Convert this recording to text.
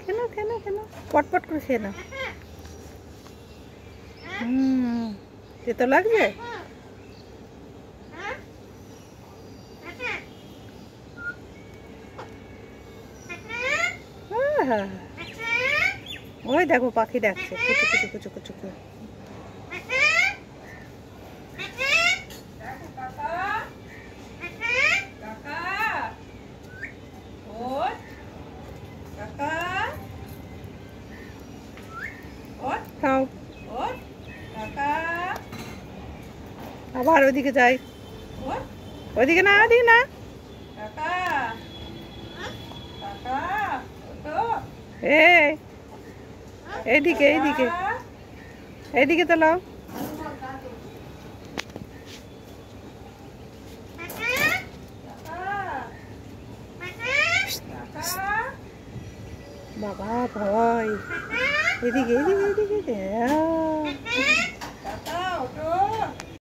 খেয়ে নাও পটপট করে খেয়ে নাও। তেতো লাগছে? ওই দেখো পাখি ডাকছে কুচু কুচু কুচু কুচু করে। খাও আবার ওইদিকে যাই, ওইদিকে না ওইদিকে না, এইদিকে এইদিকে এইদিকে তো লাও। বাবা ভয়, এদিকে এদিকে এদিকে